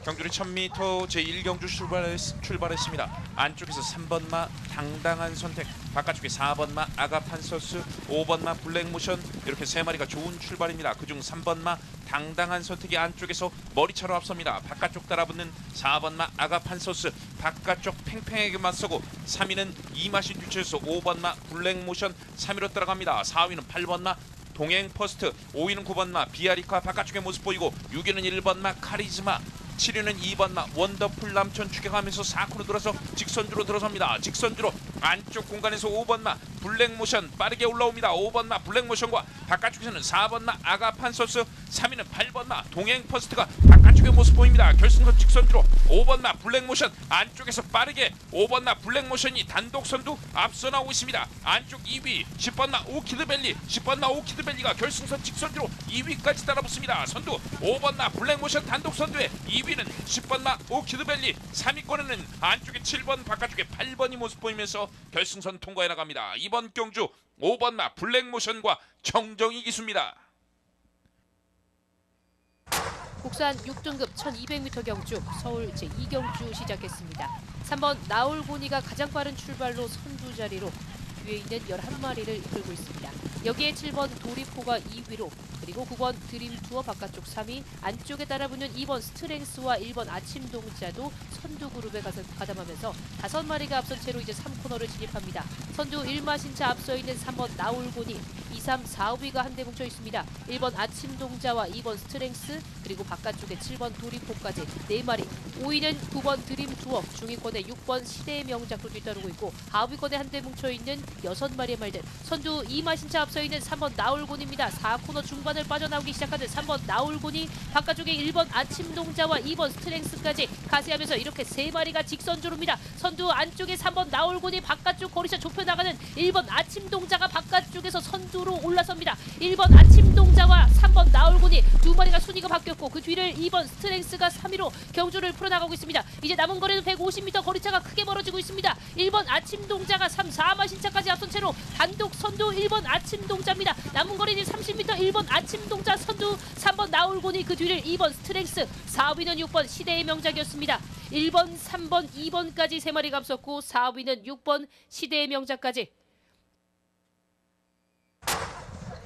경주리 1000m 제1경주 출발했습니다. 안쪽에서 3번마 당당한 선택, 바깥쪽에 4번마 아가판서스, 5번마 블랙모션, 이렇게 세 마리가 좋은 출발입니다. 그중 3번마 당당한 선택이 안쪽에서 머리차로 앞섭니다. 바깥쪽 따라붙는 4번마 아가판서스, 바깥쪽 팽팽하게 맞서고 3위는 이맛이 뒤쳐서 5번마 블랙모션 3위로 따라갑니다. 4위는 8번마 동행 퍼스트, 5위는 9번마 비아리카 바깥쪽에 모습 보이고 6위는 1번마 카리즈마, 7위는 2번마 원더풀 남천 추격하면서 4코너 돌아서 직선주로 들어섭니다. 직선주로 안쪽 공간에서 5번마 블랙모션 빠르게 올라옵니다. 5번마 블랙모션과 바깥쪽에서는 4번마 아가판서스, 3위는 8번마 동행퍼스트가 바깥쪽에 모습 보입니다. 결승선 직선주로 5번마 블랙모션 안쪽에서 빠르게 5번마 블랙모션이 단독선두 앞서 나오고 있습니다. 안쪽 2위 10번마 오키드밸리, 10번마 오키드밸리가 결승선 직선주로 2위까지 따라붙습니다. 선두 5번마 블랙모션 단독선두에 2위는 10번마 오키드밸리, 3위권에는 안쪽에 7번 바깥쪽에 8번이 모습 보이면서 결승선 통과해 나갑니다. 이번 경주 5번마 블랙모션과 정정희 기수입니다. 국산 6등급 1200m 경주 서울 제2경주 시작했습니다. 3번 나올고니가 가장 빠른 출발로 선두 자리로 뒤에 있는 11마리를 이끌고 있습니다. 여기에 7번 도리포가 2위로, 그리고 9번 드림투어 바깥쪽 3위, 안쪽에 따라붙는 2번 스트렝스와 1번 아침동자도 선두 그룹에 가담하면서 5마리가 앞선 채로 이제 3코너를 진입합니다. 선두 1마신차 앞서 있는 3번 나올고니, 2, 3, 4, 5위가 한데 뭉쳐 있습니다. 1번 아침동자와 2번 스트렝스, 그리고 바깥쪽에 7번 도리포까지 4마리, 5위는 9번 드림투어, 중위권에 6번 시대의 명작도 뒤따르고 있고, 하위권에 한데 뭉쳐 있는 6마리의 말들. 선두 2마신차 앞서 있는 3번 나올곤입니다. 4코너 중반을 빠져나오기 시작하는 3번 나올곤이, 바깥쪽에 1번 아침동자와 2번 스트렝스까지 가세하면서 이렇게 3마리가 직선주로입니다. 선두 안쪽에 3번 나올곤이, 바깥쪽 거리차 좁혀나가는 1번 아침동자가 바깥쪽에서 선두로 올라섭니다. 1번 아침동자와 3번 나올곤이 2마리가 순위가 바뀌었고, 그 뒤를 2번 스트렝스가 3위로 경주를 풀어나가고 있습니다. 이제 남은 거리는 150m, 거리차가 크게 멀어지고 있습니다. 1번 아침동자가 3, 4마신차까지 앞선 채로 단독 선두 1번 아침동자입니다. 남은 거리는 30m, 1번 아침동자 선두, 3번 나올고니, 그 뒤를 2번 스트렝스, 4위는 6번 시대의 명작이었습니다. 1번, 3번, 2번까지 3마리가 앞섰고, 4위는 6번 시대의 명작까지.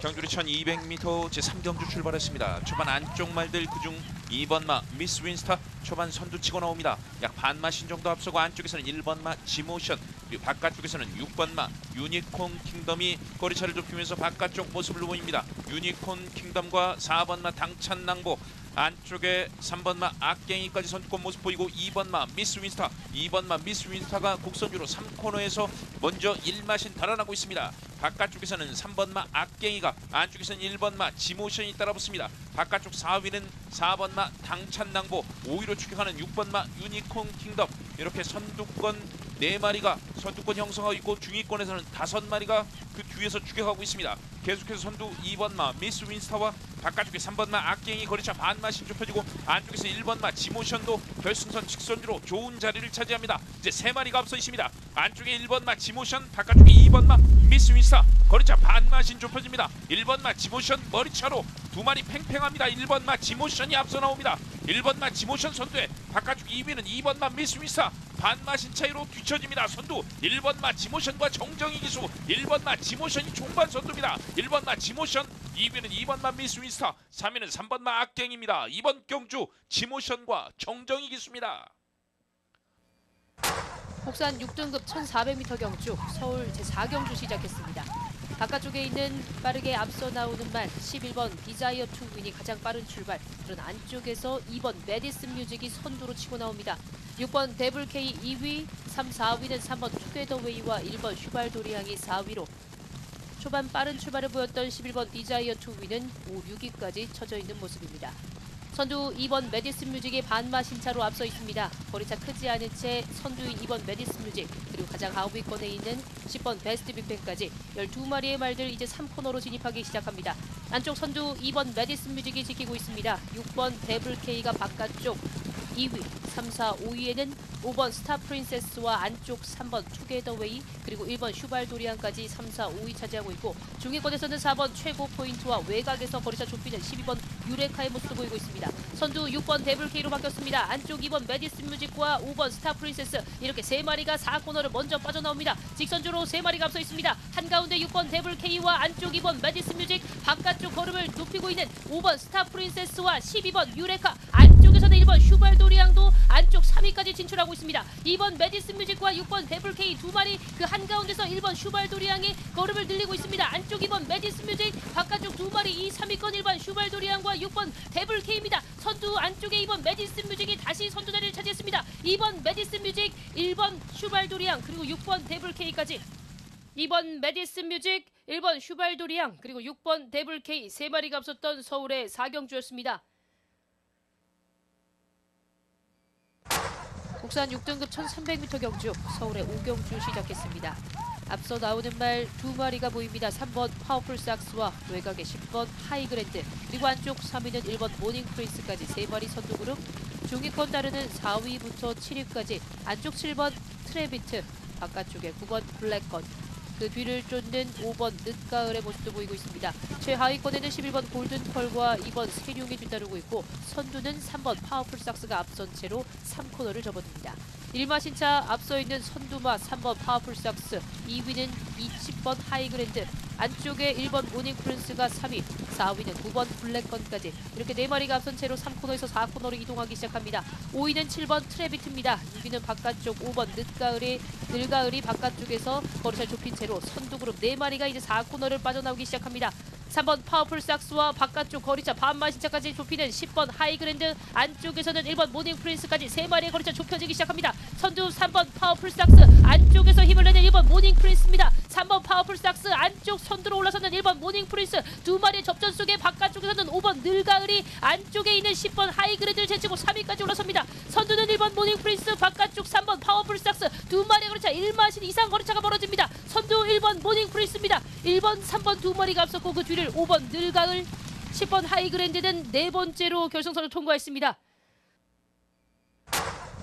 경주리 1200m 제3경주 출발했습니다. 초반 안쪽 말들, 그중 2번마 미스 윈스타 초반 선두 치고 나옵니다. 약 반마신 정도 앞서고, 안쪽에서는 1번마 지모션, 그리고 바깥쪽에서는 6번마 유니콘 킹덤이 거리차를 좁히면서 바깥쪽 모습을 보입니다. 유니콘 킹덤과 4번마 당찬낭보, 안쪽에 3번마 악갱이까지 선두권 모습 보이고, 2번마 미스 윈스타, 2번마 미스 윈스타가 곡선주로 3코너에서 먼저 1마신 달아나고 있습니다. 바깥쪽에서는 3번마 악갱이가, 안쪽에서는 1번마 지모션이 따라붙습니다. 바깥쪽 4위는 4번마 당찬낭보, 5위로 추격하는 6번마 유니콘 킹덤, 이렇게 선두권 4마리가 선두권 형성하고 있고, 중위권에서는 5마리가 그 뒤에서 추격하고 있습니다. 계속해서 선두 2번마 미스 윈스타와 바깥쪽에 3번마 악갱이 거리차 반마신 좁혀지고, 안쪽에서 1번마 지모션도 결승선 직선주로 좋은 자리를 차지합니다. 이제 3마리가 앞서 있습니다. 안쪽에 1번마 지모션, 바깥쪽에 2번마 미스 윈스타, 거리차 반마신 좁혀집니다. 1번마 지모션 머리차로 2마리 팽팽합니다. 1번마 지모션이 앞서 나옵니다. 1번마 지모션 선두에 바깥쪽 2위는 2번마 미스 윈스타, 반마신 차이로 뒤처집니다. 선두 1번마 지모션과 정정희 기수, 1번마 지모션이 종반 선두입니다. 1번마 지모션, 2위는 2번마 미스 윈스타, 3위는 3번마 악갱입니다. 이번 경주 지모션과 정정희 기수입니다. 국산 6등급 1400m 경주 서울 제4경주 시작했습니다. 바깥쪽에 있는 빠르게 앞서 나오는 말 11번 디자이어 투 윈이 가장 빠른 출발, 그런 안쪽에서 2번 메디슨 뮤직이 선두로 치고 나옵니다. 6번 데블 K 2위, 3, 4위는 3번 투게더 웨이와 1번 슈발도리앙이 4위로, 초반 빠른 출발을 보였던 11번 디자이어 투 윈은 5, 6위까지 쳐져 있는 모습입니다. 선두 2번 메디슨 뮤직이 반마신차로 앞서 있습니다. 거리차 크지 않은 채 선두인 2번 메디슨 뮤직, 그리고 가장 하위권에 있는 10번 베스트 빅뱅까지 12마리의 말들 이제 3코너로 진입하기 시작합니다. 안쪽 선두 2번 메디슨 뮤직이 지키고 있습니다. 6번 데블 K가 바깥쪽 2위, 3, 4, 5위에는 5번 스타 프린세스와 안쪽 3번 투게더 웨이, 그리고 1번 슈발도리안까지 3, 4, 5위 차지하고 있고, 중위권에서는 4번 최고 포인트와 외곽에서 거리차 좁히는 12번 유레카의 모습도 보이고 있습니다. 선두 6번 데블K로 바뀌었습니다. 안쪽 2번 메디슨 뮤직과 5번 스타 프린세스 이렇게 3마리가 4코너를 먼저 빠져나옵니다. 직선주로 3마리가 앞서 있습니다. 한가운데 6번 데블K와 안쪽 2번 메디슨 뮤직, 바깥쪽 걸음을 높이고 있는 5번 스타 프린세스와 12번 유레카, 안쪽에서는 1번 슈발도리앙도 안쪽 3위까지 진출하고 있습니다. 2번 메디슨 뮤직과 6번 데블K 두 마리 그 한가운데서 1번 슈발도리앙이 걸음을 늘리고 있습니다. 안쪽 2번 메디슨 뮤직, 바깥쪽 두 마리 2, 3위권 1번 슈발도리앙과 6번 데블K입니다. 선두 안쪽에 2번 메디슨 뮤직이 다시 선두 자리를 차지했습니다. 2번 메디슨 뮤직, 1번 슈발도리앙 그리고 6번 데블K까지 2번 메디슨 뮤직, 1번 슈발도리앙 그리고 6번 데블K 3마리가 앞섰던 서울의 4경주였습니다. 국산 6등급 1300m 경주 서울의 5경주 시작했습니다. 앞서 나오는 말 2마리가 보입니다. 3번 파워풀 삭스와 외곽의 10번 하이그랜드 그리고 안쪽 3위는 1번 모닝 프린스까지 3마리 선두 그룹, 중위권 따르는 4위부터 7위까지 안쪽 7번 트레비트, 바깥쪽에 9번 블랙건, 그 뒤를 쫓는 5번 늦가을의 모습도 보이고 있습니다. 최하위권에는 11번 골든펄과 2번 세룡이 뒤따르고 있고 선두는 3번 파워풀 삭스가 앞선 채로 3코너를 접어듭니다. 1마신차 앞서 있는 선두마 3번 파워풀 삭스, 2위는 20번 하이그랜드, 안쪽에 1번 모닝 프린스가 3위, 4위는 9번 블랙건까지 이렇게 4마리가 앞선 채로 3코너에서 4코너로 이동하기 시작합니다. 5위는 7번 트레비트입니다. 6위는 바깥쪽 5번 늘가을이 바깥쪽에서 거리를 좁힌 채로 선두 그룹 4마리가 이제 4코너를 빠져나오기 시작합니다. 3번 파워풀 삭스와 바깥쪽 거리차 반마신차까지 좁히는 10번 하이그랜드, 안쪽에서는 1번 모닝 프린스까지 3마리의 거리차 좁혀지기 시작합니다. 선두 3번 파워풀 삭스, 안쪽에서 힘을 내는 1번 모닝 프린스입니다. 3번 파워풀 삭스 안쪽 선두로 올라서는 1번 모닝 프린스, 2마리의 접전 속에 바깥쪽에서는 5번 늘가을이 안쪽에 있는 10번 하이그랜드를 제치고 3위까지 올라섭니다. 선두는 1번 모닝 프린스, 바깥쪽 3번 파워풀 삭스, 2마리의 거리차 1마신 이상 거리차가 벌어집니다. 선두 1번 모닝 프린스입니다. 1번, 3번 2마리가 앞섰고 그 뒤를 5번 늘가을, 10번 하이그랜드는 4번째로 결승선을 통과했습니다.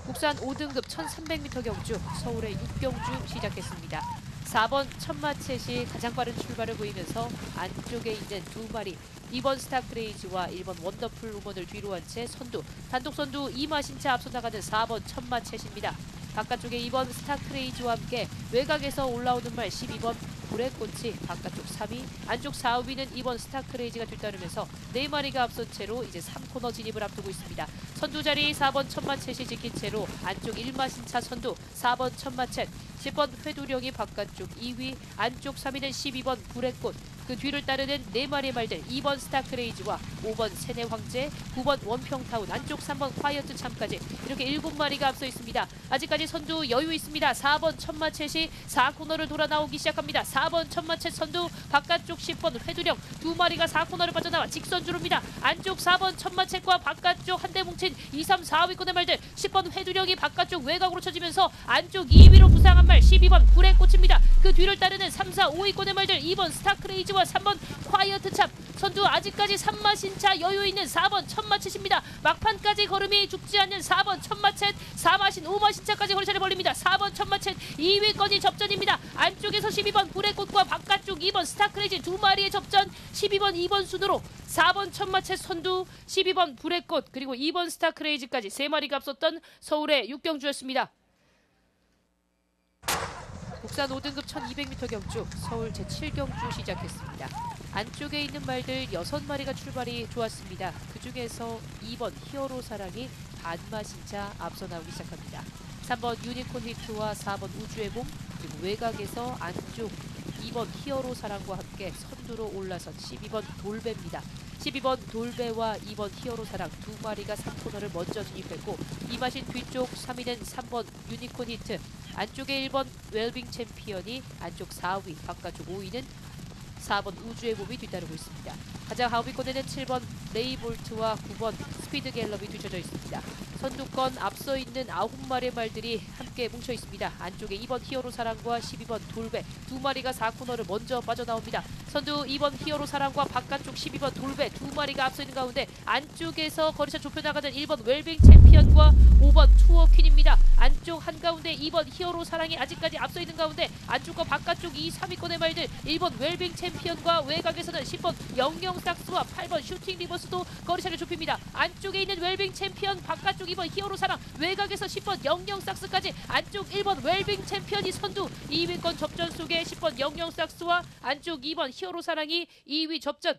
국산 5등급 1300m 경주 서울의 6경주 시작했습니다. 4번 천마챗이 가장 빠른 출발을 보이면서 안쪽에 있는 2마리 2번 스타크레이지와 1번 원더풀 우먼을 뒤로 한 채 선두, 단독 선두 2마신차 앞서 나가는 4번 천마챗입니다. 바깥쪽에 2번 스타크레이지와 함께 외곽에서 올라오는 말 12번 불의 꽃이 바깥쪽 3위, 안쪽 4위는 2번 스타크레이지가 뒤따르면서 4마리가 앞선 채로 이제 3코너 진입을 앞두고 있습니다. 선두 자리 4번 천마챗이 지킨 채로 안쪽 1마신차 선두 4번 천마챗, 10번 회두령이 바깥쪽 2위, 안쪽 3위는 12번 불의 꽃, 그 뒤를 따르는 4마리의 말들 2번 스타크레이지와 5번 세네 황제, 9번 원평타운, 안쪽 3번 콰이어트 참까지 이렇게 7마리가 앞서 있습니다. 아직까지 선두 여유 있습니다. 4번 천마챗이 4코너를 돌아 나오기 시작합니다. 4번 천마챗 선두, 바깥쪽 10번 회두령 2마리가 4코너를 빠져나와 직선주로입니다. 안쪽 4번 천마챗과 바깥쪽 한대 뭉친 2, 3, 4위권의 말들 10번 회두령이 바깥쪽 외곽으로 쳐지면서 안쪽 2위로 부상한 말 12번 불의 꽃입니다. 그 뒤를 따르는 3, 4, 5위권의 말들 2번 스타크레이지와 3번 콰이어트 참, 선두 아직까지 3마신차 여유 있는 4번 천마챗입니다. 막판까지 걸음이 죽지 않는 4번 천마챗, 4마신 5마신차까지 거리차를 벌립니다. 4번 천마챗 2위권이 접전입니다. 안쪽에서 12번 불의 꽃과 바깥쪽 2번 스타크레이지 2마리의 접전, 12번 2번 순으로 4번 천마챗 선두, 12번 불의 꽃 그리고 2번 스타크레이지까지 3마리가 앞섰던 서울의 6경주였습니다. 국산 5등급 1200m 경주 서울 제7경주 시작했습니다. 안쪽에 있는 말들 6마리가 출발이 좋았습니다. 그 중에서 2번 히어로 사랑이 반마신차 앞서 나오기 시작합니다. 3번 유니콘 히트와 4번 우주의 봄, 그리고 외곽에서 안쪽 2번 히어로 사랑과 함께 선두로 올라선 12번 돌배입니다. 12번 돌배와 2번 히어로 사랑 2마리가 3코너를 먼저 진입했고, 이마신 뒤쪽 3위는 3번 유니콘 히트, 안쪽에 1번 웰빙 챔피언이 안쪽 4위, 바깥쪽 5위는 4번 우주의 봄이 뒤따르고 있습니다. 가장 하위권에는 7번 레이볼트와 9번 큐피드 갤럽이 뒤쳐져 있습니다. 선두권 앞서 있는 9마리의 말들이 함께 뭉쳐 있습니다. 안쪽에 2번 히어로 사랑과 12번 돌배 두 마리가 4코너를 먼저 빠져나옵니다. 선두 2번 히어로 사랑과 바깥쪽 12번 돌배 두 마리가 앞서 있는 가운데 안쪽에서 거리차 좁혀나가는 1번 웰빙 챔피언과 5번 투어 퀸입니다. 안쪽 한가운데 2번 히어로 사랑이 아직까지 앞서 있는 가운데 안쪽과 바깥쪽 2, 3위권의 말들 1번 웰빙 챔피언과 외곽에서는 10번 영영삭스와 8번 슈팅 리버스도 거리차를 좁힙니다. 안쪽에 있는 웰빙 챔피언 바깥쪽 2번 히어로 사랑 외곽에서 10번 영영삭스까지 안쪽 1번 웰빙 챔피언이 선두 2위권 접전 속에 10번 영영삭스와 안쪽 2번 히어로 사랑이 2위 접전.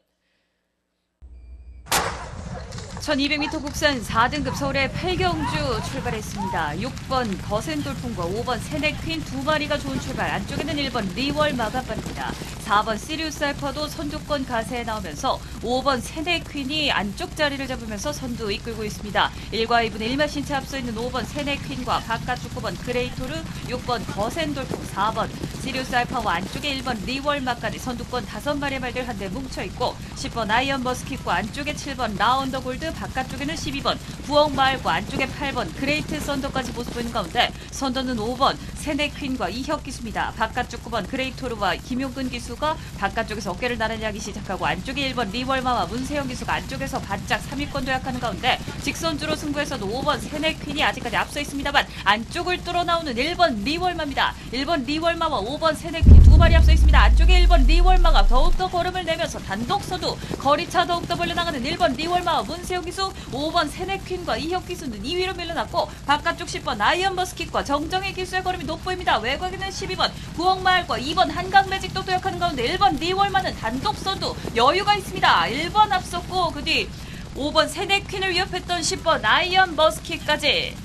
1200m 국산 4등급 서울의 8경주 출발했습니다. 6번 거센돌풍과 5번 세네퀸 두 마리가 좋은 출발. 안쪽에는 1번 리월 마가빠입니다. 4번 시리우스 알파도 선두권 가세에 나오면서 5번 세네퀸이 안쪽 자리를 잡으면서 선두 이끌고 있습니다. 1과 2분 1마신차 앞서 있는 5번 세네퀸과 바깥쪽 9번 그레이토르, 6번 거센돌풍, 4번 시리우스 알파와 안쪽에 1번 리월 마까지 선두권 5마리의 말들 한데 뭉쳐있고 10번 아이언 머스킷과 안쪽에 7번 라운더 골드, 바깥쪽에는 12번 부엌마을과 안쪽에 8번 그레이트 썬더까지 모습 보이는 가운데 선두는 5번 세네퀸과 이혁 기수입니다. 바깥쪽 9번 그레이토르와 김용근 기수가 바깥쪽에서 어깨를 나란히 하기 시작하고 안쪽에 1번 리월마와 문세영 기수가 안쪽에서 바짝 3위권 도약하는 가운데 직선주로 승부에서도 5번 세네퀸이 아직까지 앞서 있습니다만 안쪽을 뚫어 나오는 1번 리월마입니다. 1번 리월마와 5번 세네퀸 두 마리 앞서 있습니다. 안쪽에 1번 리월마가 더욱더 걸음을 내면서 단독 선두 거리차 더욱더 벌려나가는 1번 리월마와 문세영 기수, 5번 세네퀸과 이혁 기수는 2위로 밀려났고 바깥쪽 10번 아이언 머스킷과 정정의 기수의 걸음이 돋보입니다. 외곽에는 12번 부엌마을과 2번 한강매직도 도약하는 가운데 1번 리월마는 단독 선두 여유가 있습니다. 1번 앞섰고 그 뒤 5번 세네퀸을 위협했던 10번 아이언 머스킷까지.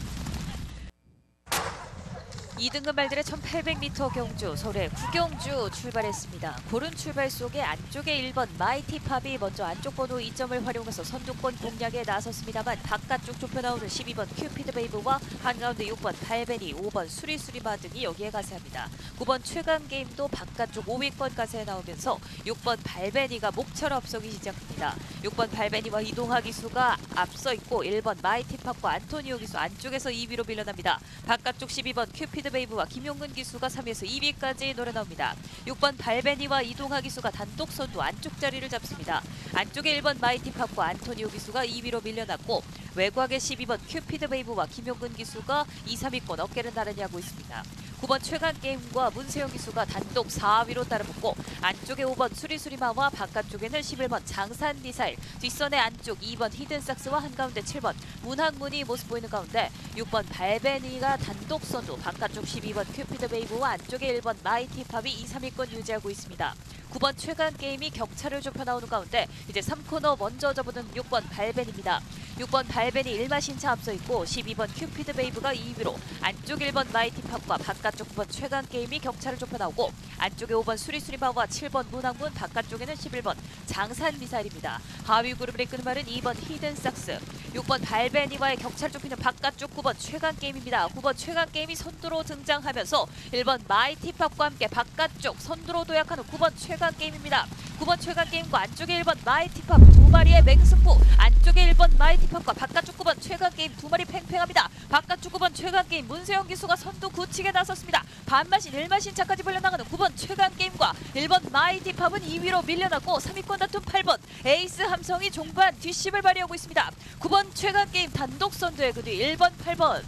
2등급 말들의 1800m 경주 서울의 구경주 출발했습니다. 고른 출발 속에 안쪽에 1번 마이티팝이 먼저 안쪽 번호 2점을 활용해서 선두권 공략에 나섰습니다만 바깥쪽 좁혀 나오는 12번 큐피드 베이브와 한가운데 6번 발베니, 5번 수리수리마 등이 여기에 가세합니다. 9번 최강게임도 바깥쪽 5위권 가세에 나오면서 6번 발베니가 목차로 앞서기 시작합니다. 6번 발베니와 이동하 기수가 앞서 있고 1번 마이티팝과 안토니오 기수 안쪽에서 2위로 밀려납니다. 바깥쪽 12번 큐피드 베이브와 김용근 기수가 3위에서 2위까지 노래 나옵니다. 6번 발베니와 이동하 기수가 단독 선두 안쪽 자리를 잡습니다. 안쪽에 1번 마이티팝과 안토니오 기수가 2위로 밀려났고 외곽에 12번 큐피드 베이브와 김용근 기수가 2, 3위권 어깨를 나란히 하고 있습니다. 9번 최강게임과 문세영 기수가 단독 4위로 따라붙고 안쪽에 5번 수리수리마와 바깥쪽에는 11번 장산미사일, 뒷선의 안쪽 2번 히든삭스와 한가운데 7번 문학문이 모습 보이는 가운데 6번 발베니가 단독 선두, 바깥쪽 12번 큐피드 베이브와 안쪽에 1번 마이티팝이 2, 3위권 유지하고 있습니다. 9번 최강게임이 격차를 좁혀 나오는 가운데 이제 3코너 먼저 접어든 6번 발벤입니다. 6번 발벤이 1마신차 앞서 있고 12번 큐피드 베이브가 2위로 안쪽 1번 마이티팝과 바깥쪽 9번 최강게임이 격차를 좁혀 나오고 안쪽에 5번 수리수리마와 7번 문학문, 바깥쪽에는 11번 장산미사일입니다. 하위 그룹을 이끄는 말은 2번 히든삭스, 6번 발베니와의 격차를 좁히는 바깥쪽 9번 최강게임입니다. 9번 최강게임이 선두로 등장하면서 1번 마이티팝과 함께 바깥쪽 선두로 도약하는 9번 최강게임입니다. 9번 최강게임과 안쪽에 1번 마이티팝 두 마리의 맹승부, 안쪽에 1번 마이티팝과 바깥쪽 9번 최강게임 두 마리 팽팽합니다. 바깥쪽 9번 최강게임 문세영 기수가 선두 굳히게 나섰습니다. 반마신 1마신차까지 벌려나가는 9번 최강게임과 1번 마이티팝은 2위로 밀려났고 3위권 다툼 8번 에이스 함성이 종반 뒷심을 발휘하고 있습니다. 9번 최강게임 단독 선두에 그 뒤 1번 8번.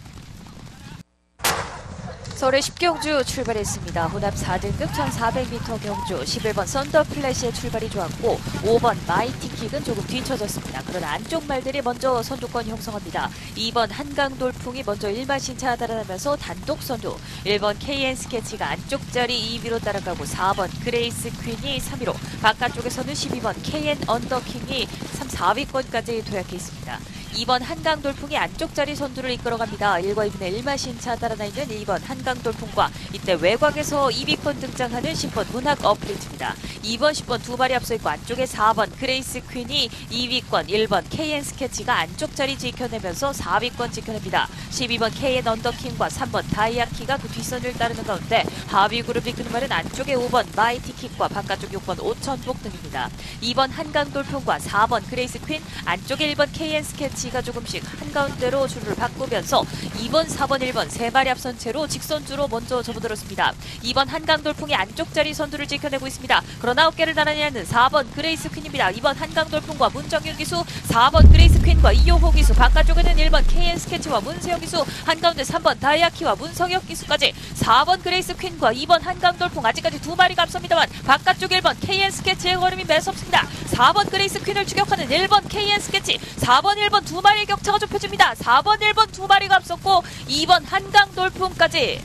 서울의 10경주 출발했습니다. 혼합 4등급 1400m 경주 11번 썬더플래시의 출발이 좋았고 5번 마이티킥은 조금 뒤쳐졌습니다. 그러나 안쪽 말들이 먼저 선두권 형성합니다. 2번 한강돌풍이 먼저 1마신차 달아나면서 단독 선두, 1번 KN 스케치가 안쪽 자리 2위로 따라가고 4번 그레이스 퀸이 3위로, 바깥쪽에서는 12번 KN 언더킹이 3, 4위권까지 도약해 있습니다. 2번 한강돌풍이 안쪽 자리 선두를 이끌어갑니다. 1과 2분의 1마신차 따라나 있는 2번 한강돌풍과 이때 외곽에서 2위권 등장하는 10번 문학 어플리트입니다. 2번, 10번 두 마리 앞서 있고 안쪽에 4번 그레이스 퀸이 2위권, 1번 KN 스케치가 안쪽 자리 지켜내면서 4위권 지켜냅니다. 12번 KN 언더킹과 3번 다이아키가 그 뒷선을 따르는 가운데 하위 그룹 이끄는 말은 안쪽에 5번 마이티킥과 바깥쪽 6번 오천복 등입니다. 2번 한강돌풍과 4번 그레이스 퀸, 안쪽에 1번 KN 스케치 지가 조금씩 한가운데로 줄을 바꾸면서 2번, 4번, 1번 세 마리 앞선 채로 직선주로 먼저 접어들었습니다. 2번 한강돌풍이 안쪽 자리 선두를 지켜내고 있습니다. 그러나 어깨를 나란히 하는 4번 그레이스 퀸입니다. 2번 한강돌풍과 문정윤 기수, 4번 그레이스 퀸과 이효호 기수, 바깥쪽에는 1번 KN 스케치와 문세영 기수, 한가운데 3번 다이아키와 문성혁 기수까지 4번 그레이스 퀸과 2번 한강돌풍 아직까지 두 마리가 앞섭니다만 바깥쪽 1번 KN 스케치의 걸음이 매섭습니다. 4번 그레이스 퀸을 추격하는 1번 KN 스케치, 4번 1번 두 마리의 격차가 좁혀집니다. 4번 1번 두 마리가 앞섰고 2번 한강돌풍까지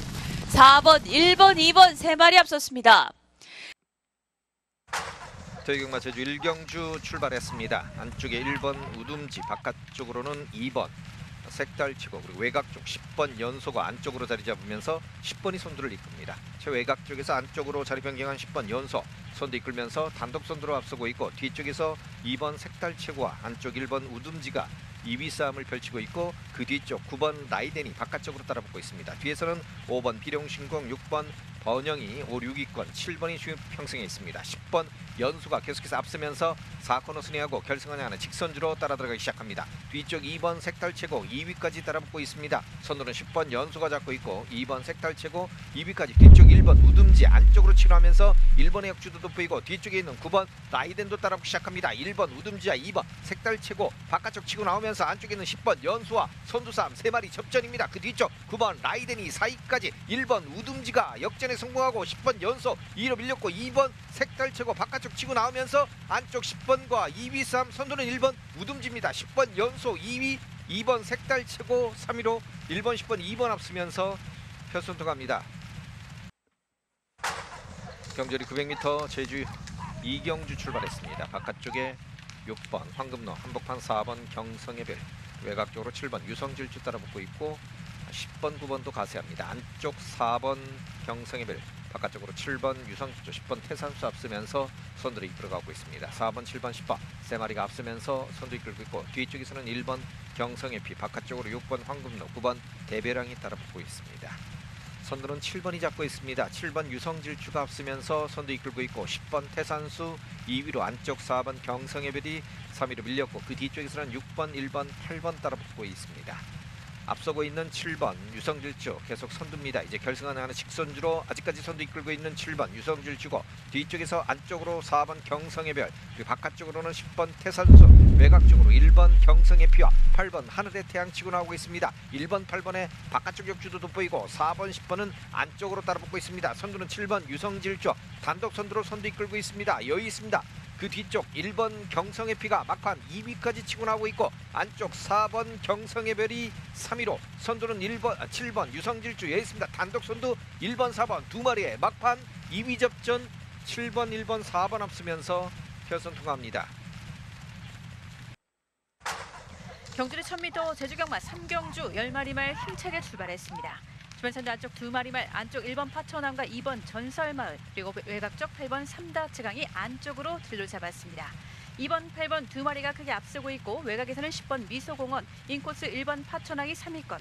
4번 1번 2번 세 마리 앞섰습니다. 저희경마 제주 1경주 출발했습니다. 안쪽에 1번 우둠지, 바깥쪽으로는 2번 색달치고, 그리고 외곽 쪽 10번 연소가 안쪽으로 자리 잡으면서 10번이 선두를 이끕니다. 최외곽 쪽에서 안쪽으로 자리 변경한 10번 연소 선두 이끌면서 단독 선두로 앞서고 있고, 뒤쪽에서 2번 색달치고와 안쪽 1번 우둠지가 2위 싸움을 펼치고 있고, 그 뒤쪽 9번 라이덴이 바깥쪽으로 따라붙고 있습니다. 뒤에서는 5번 비룡신공, 6번 번영이 5, 6위권, 7번이 주요 평승에 있습니다. 10번 연수가 계속해서 앞서면서 4코너 순회하고 결승을 향하는 직선주로 따라 들어가기 시작합니다. 뒤쪽 2번 색달체고 2위까지 따라붙고 있습니다. 선두는 10번 연수가 잡고 있고 2번 색달체고 2위까지, 뒤쪽 1번 우둠지 안쪽으로 치료하면서 1번의 역주도 돋보이고, 뒤쪽에 있는 9번 라이덴도 따라붙기 시작합니다. 1번 우둠지와 2번 색달체고 바깥쪽 치고 나오면서 안쪽에 있는 10번 연수와 선두 싸움 3마리 접전입니다. 그 뒤쪽 9번 라이덴이 4위까지, 1번 우둠지가 역전에 성공하고 10번 연소 2위로 밀렸고, 2번 색달체고 바깥쪽 치고 나오면서 안쪽 10번과 2위 싸움, 선두는 1번 우둠지입니다. 10번 연소 2위, 2번 색달체고 3위로 1번, 10번, 2번 앞서면서 편선 통합니다. 경절이 900m 제주 2경주 출발했습니다. 바깥쪽에 6번 황금로, 한복판 4번 경성의별, 외곽 쪽으로 7번 유성질주 따라붙고 있고 10번, 9번도 가세합니다. 안쪽 4번 경성의별, 바깥쪽으로 7번 유성질주, 10번 태산수 앞서면서 선두를 이끌어가고 있습니다. 4번, 7번, 10번 세 마리가 앞서면서 선두 이끌고 있고, 뒤쪽에서는 1번 경성의피, 바깥쪽으로 6번 황금로, 9번 대배랑이 따라붙고 있습니다. 선두는 7번이 잡고 있습니다. 7번 유성질주가 앞서면서 선두 이끌고 있고, 10번 태산수 2위로 안쪽 4번 경성의별이 3위로 밀렸고, 그 뒤쪽에서는 6번, 1번, 8번 따라붙고 있습니다. 앞서고 있는 7번 유성질주 계속 선두입니다. 이제 결승을 하는 직선주로 아직까지 선두 이끌고 있는 7번 유성질주고, 뒤쪽에서 안쪽으로 4번 경성의별, 그리고 바깥쪽으로는 10번 태산수, 외곽 쪽으로 1번 경성의피와 8번 하늘의 태양 치고 나오고 있습니다. 1번, 8번의 바깥쪽 역주도 돋보이고 4번, 10번은 안쪽으로 따라붙고 있습니다. 선두는 7번 유성질주 단독 선두로 선두 이끌고 있습니다. 여유 있습니다. 그 뒤쪽 1번 경성의피가 막판 2위까지 치고 나오고 있고, 안쪽 4번 경성의별이 3위로, 선두는 7번 유성질주 여유 있습니다. 단독 선두 1번, 4번 두 마리의 막판 2위 접전, 7번, 1번, 4번 앞서면서 결선 통합니다. 경주의 1000m 제주경마 3경주 10마리 말 힘차게 출발했습니다. 주변선두 안쪽 두 마리 말, 안쪽 1번 파천항과 2번 전설마을, 그리고 외곽쪽 8번 삼다치강이 안쪽으로 줄을 잡았습니다. 2번, 8번 두 마리가 크게 앞서고 있고, 외곽에서는 10번 미소공원, 인코스 1번 파천항이 3위권,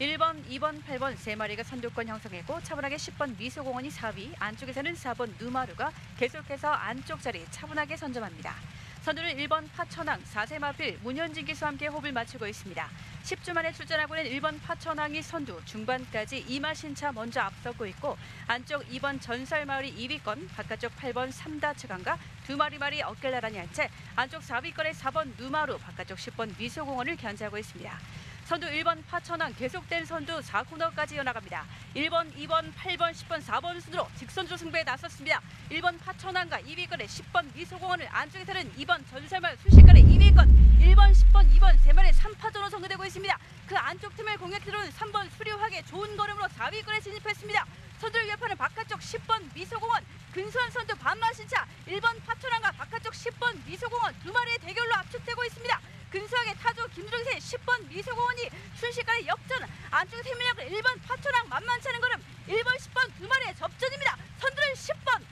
1번, 2번, 8번 세 마리가 선두권 형성했고, 차분하게 10번 미소공원이 4위, 안쪽에서는 4번 누마루가 계속해서 안쪽 자리 차분하게 선점합니다. 선두는 1번 파천항, 4세 마필 문현진 기수와 함께 호흡을 맞추고 있습니다. 10주 만에 출전하고 있는 1번 파천항이 선두, 중반까지 이마신차 먼저 앞서고 있고, 안쪽 2번 전설마을이 2위권, 바깥쪽 8번 삼다치강과 두 마리 어깨를 나란히 한 채 안쪽 4위권의 4번 누마루, 바깥쪽 10번 미소공원을 견제하고 있습니다. 선두 1번 파천항 계속된 선두 4코너까지 이어나갑니다. 1번, 2번, 8번, 10번, 4번 순으로 직선주 승부에 나섰습니다. 1번 파천항과 2위권의 10번 미소공원을, 안쪽에서는 2번 전설마을 순식간에 2위권, 1번, 10번, 2번 세 마리 3파전으로 전개되고 있습니다. 그 안쪽 틈을 공략 들어온 3번 수려하게 좋은 걸음으로 4위권에 진입했습니다. 선두를 위협하는 바깥쪽 10번 미소공원, 근소한 선두 반마신차 1번 파천항과 바깥쪽 10번 미소공원 두 마리의 대결로 압축되고 있습니다. 근소하게 타조 김종세 10번 미소공원이 순식간에 역전, 안쪽에서 힘을 약을 1번 파천항 만만치 않은 걸음, 1번, 10번 두 마리의 접전입니다. 선두는 10번,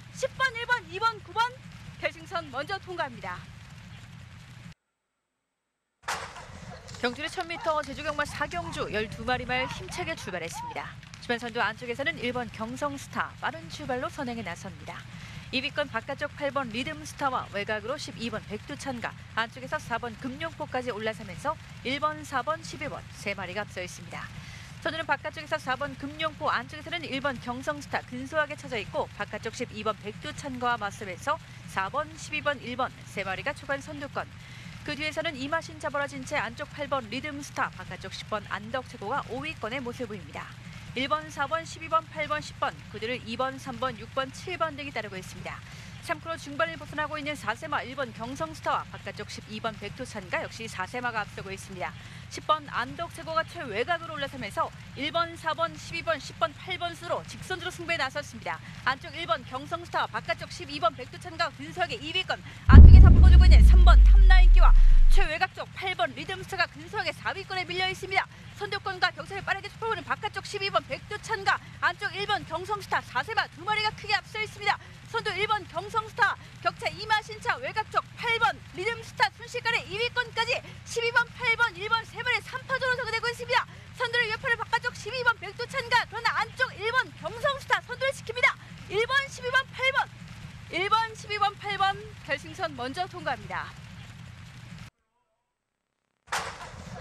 1번, 2번, 9번 결승선 먼저 통과합니다. 경주의 1000m 제주경마 4경주 12마리 말 힘차게 출발했습니다. 주변 선두 안쪽에서는 1번 경성스타 빠른 출발로 선행에 나섭니다. 2위권 바깥쪽 8번 리듬스타와 외곽으로 12번 백두천가, 안쪽에서 4번 금룡포까지 올라서면서 1번, 4번, 12번 세 마리가 앞서 있습니다. 선두는 바깥쪽에서 4번 금룡포, 안쪽에서는 1번 경성스타 근소하게 쳐져 있고 바깥쪽 12번 백두천가와 맞서면서 4번, 12번, 1번 세 마리가 초반 선두권. 그 뒤에서는 이마신차 벌어진 채 안쪽 8번 리듬스타, 바깥쪽 10번 안덕체고가 5위권의 모습을 보입니다. 1번, 4번, 12번, 8번, 10번, 그들을 2번, 3번, 6번, 7번 등이 따르고 있습니다. 3코너 중반을 벗어나고 있는 4세마 1번 경성스타와 바깥쪽 12번 백두산가 역시 4세마가 앞서고 있습니다. 10번 안덕체고가 최외곽으로 올라서면서 1번, 4번, 12번, 10번, 8번 수로 직선으로 승부에 나섰습니다. 안쪽 1번 경성스타와 바깥쪽 12번 백두산가 근소하게 2위권, 안쪽에서 바꿔주고 있는 3번 탑라인기와 최외곽 쪽 8번 리듬스타가 근소하게 4위권에 밀려 있습니다. 선두권과 격차를 빠르게 좁혀보는 바깥쪽 12번 백두천가, 안쪽 1번 경성스타 4세마 두 마리가 크게 앞서 있습니다. 선두 1번 경성스타, 격차 이마신차, 외곽 쪽 8번 리듬스타 순식간에 2위권까지 12번, 8번, 1번 세 마리 3파전으로 정되고 있습니다. 선두를 옆에를 바깥쪽 12번 백두천가, 그러나 안쪽 1번 경성스타 선두를 지킵니다. 1번, 12번, 8번, 1번, 12번, 8번 결승선 먼저 통과합니다.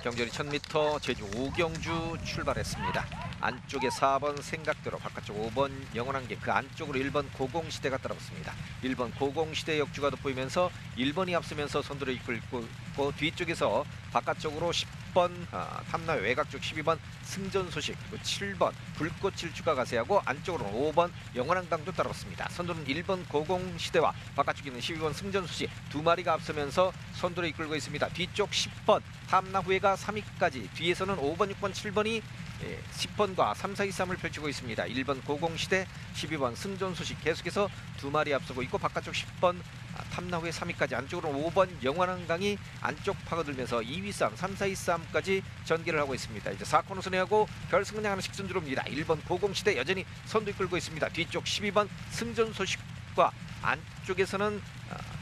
경절이 1000m 제주 오경주 출발했습니다. 안쪽에 4번 생각대로, 바깥쪽 5번 영원한계, 그 안쪽으로 1번 고공시대가 따라붙습니다. 1번 고공시대 역주가 돋보이면서 1번이 앞서면서 선두를 이끌고 있고, 뒤쪽에서 바깥쪽으로 10번 탐나 외곽 쪽 12번 승전소식, 그리고 7번 불꽃 질주가 가세하고, 안쪽으로는 5번 영원한강도 따라붙습니다. 선두는 1번 고공시대와 바깥쪽에 있는 12번 승전소식 두 마리가 앞서면서 선두를 이끌고 있습니다. 뒤쪽 10번 탐나후회가 3위까지, 뒤에서는 5번, 6번, 7번이 10번과 3, 4, 2, 3을 펼치고 있습니다. 1번 고공시대, 12번 승전소식 계속해서 두 마리 앞서고 있고, 바깥쪽 10번 탐나후회 3위까지, 안쪽으로 5번 영원한강이 안쪽 파고들면서 2위 싸움, 3, 4, 2, 3까지 전개를 하고 있습니다. 이제 4코너 순회하고 결승을 향하는 식순주로입니다. 1번 고공시대 여전히 선두 이끌고 있습니다. 뒤쪽 12번 승전소식과 안쪽에서는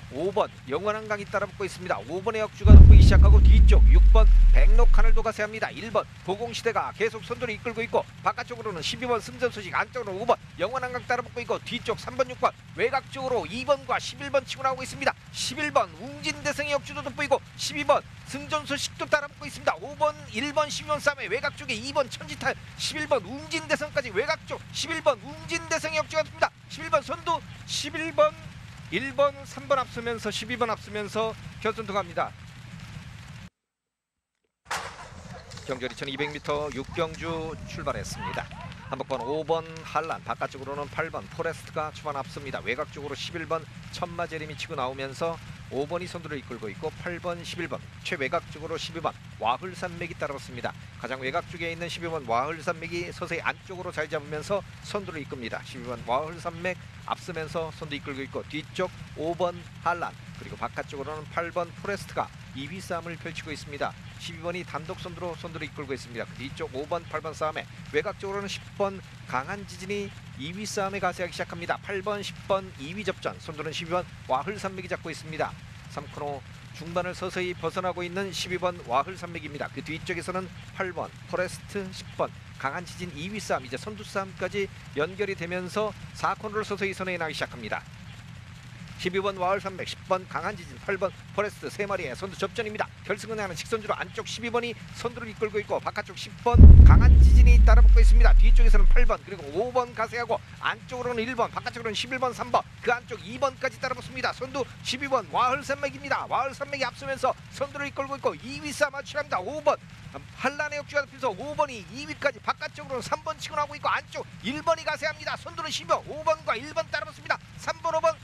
5번 영원한강이 따라붙고 있습니다. 5번의 역주가 돋보이기 시작하고, 뒤쪽 6번 백록하늘도 가세합니다. 1번 고공시대가 계속 선두를 이끌고 있고, 바깥쪽으로는 12번 승전소식, 안쪽으로 5번 영원한강 따라붙고 있고, 뒤쪽 3번, 6번 외곽 쪽으로 2번과 11번 치고 나오고 있습니다. 11번 웅진대성의 역주도 돋보이고, 12번 승전소식도 따라붙고 있습니다. 5번, 1번, 12번 싸움에 외곽 쪽에 2번 천지탈, 11번 웅진대성까지 외곽 쪽 11번 웅진대성의 역주가 돋습니다. 11번 선두, 11번 1번, 3번 앞서면서 12번 앞서면서 결선 통합니다. 경절 2200m 육경주 출발했습니다. 한복번 5번 한란, 바깥쪽으로는 8번 포레스트가 초반 앞섭니다. 외곽 쪽으로 11번 천마제림이 치고 나오면서 5번이 선두를 이끌고 있고, 8번, 11번 최외곽 쪽으로 12번 와흘산맥이 따라붙습니다. 가장 외곽 쪽에 있는 12번 와흘산맥이 서서히 안쪽으로 자리 잡으면서 선두를 이끕니다. 12번 와흘산맥 앞서면서 선두 이끌고 있고, 뒤쪽 5번 한란, 그리고 바깥쪽으로는 8번 포레스트가 2위 싸움을 펼치고 있습니다. 12번이 단독 선두로 선두를 이끌고 있습니다. 그 뒤쪽 5번, 8번 싸움에 외곽 쪽으로는 10번 강한 지진이 2위 싸움에 가세하기 시작합니다. 8번, 10번 2위 접전, 선두는 12번 와흘산맥이 잡고 있습니다. 3코너 중반을 서서히 벗어나고 있는 12번 와흘산맥입니다. 그 뒤쪽에서는 8번 포레스트, 10번 강한 지진 2위 싸움, 이제 선두 싸움까지 연결이 되면서 4코너를 서서히 선회해 나기 시작합니다. 12번 와흘산맥, 10번 강한지진, 8번 포레스트 세 마리의 선두 접전입니다. 결승을 향하는 직선주로 안쪽 12번이 선두를 이끌고 있고, 바깥쪽 10번 강한지진이 따라붙고 있습니다. 뒤쪽에서는 8번 그리고 5번 가세하고, 안쪽으로는 1번, 바깥쪽으로는 11번, 3번, 그 안쪽 2번까지 따라붙습니다. 선두 12번 와흘산맥입니다. 와흘산맥이 앞서면서 선두를 이끌고 있고, 2위 싸움 마취합니다. 5번 한란의 역주가 덮여서 5번이 2위까지, 바깥쪽으로는 3번 치고 나오고 있고, 안쪽 1번이 가세합니다. 선두는 12번, 5번과 1번 따라붙습니다. 3번, 5번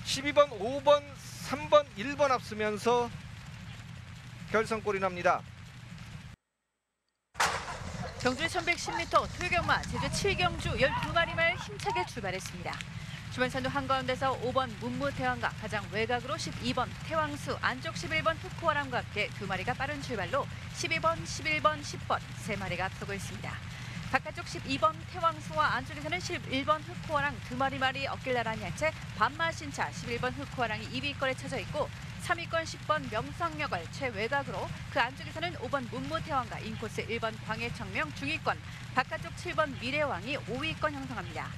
12번, 5번, 3번, 1번 앞서면서 결선골이 납니다. 경주 1110m 토요경마 제주 7경주 12마리 말 힘차게 출발했습니다. 주변선두 한가운데서 5번 문무태왕과 가장 외곽으로 12번 태왕수, 안쪽 11번 흑호아람과 함께 두 마리가 빠른 출발로 12번, 11번, 10번 세 마리가 앞서고 있습니다. 바깥쪽 12번 태왕수와 안쪽에서는 11번 흑호아랑 두 마리 어깨를 나란히 한 채 반마신차 11번 흑호아랑이 2위권에 쳐져 있고, 3위권 10번 명성여걸 최외곽으로, 그 안쪽에서는 5번 문무태왕과 인코스 1번 광해청명 중위권, 바깥쪽 7번 미래왕이 5위권 형성합니다.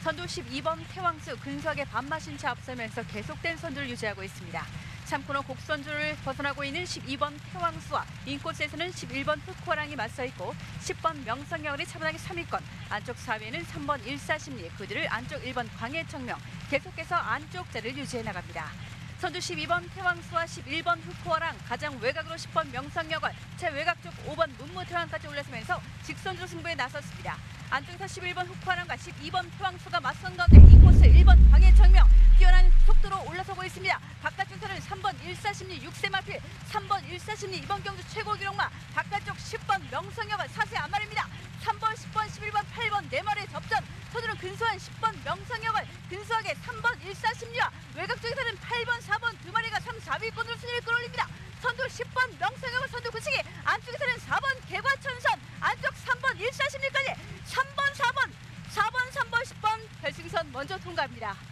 선두 12번 태왕수 근석의 반마신차 앞서면서 계속된 선두를 유지하고 있습니다. 참코너 곡선주를 벗어나고 있는 12번 태왕수와 인코스에서는 11번 흑호랑이 맞서 있고 10번 명성여울이 차분하게 3위권, 안쪽 4위에는 3번 일사심리, 그들을 안쪽 1번 광해청명, 계속해서 안쪽 자리를 유지해 나갑니다. 선두 12번 태왕수와 11번 흑호랑, 가장 외곽으로 10번 명성여울, 최외곽 쪽 5번 문무태왕까지 올라서면서 직선주로 승부에 나섰습니다. 안쪽에서 11번 흑호랑과 12번 태왕수가 맞선 가운데 인코스 1번 광해청명 뛰어난 속도로 올라서고 있습니다. 바깥쪽에서는 3번 일사심리 6세 마필, 3번 일사심리 이번 경주 최고 기록마, 바깥쪽 10번 명성여울 4세 안말입니다. 3번, 10번, 11번, 8번 4마리의 접전. 선두는 근소한 10번 명성여울, 근소하게 3번 일사심리와 외곽 쪽에서는 8번, 4번 2마리가 3, 4위권으로 순위를 끌어올립니다. 선두 10번 명성여울 선두 굳히기, 안쪽에서는 4번 개과천선, 안쪽 3번 일사심리까지 3번, 4번, 3번, 10번 결승선 먼저 통과합니다.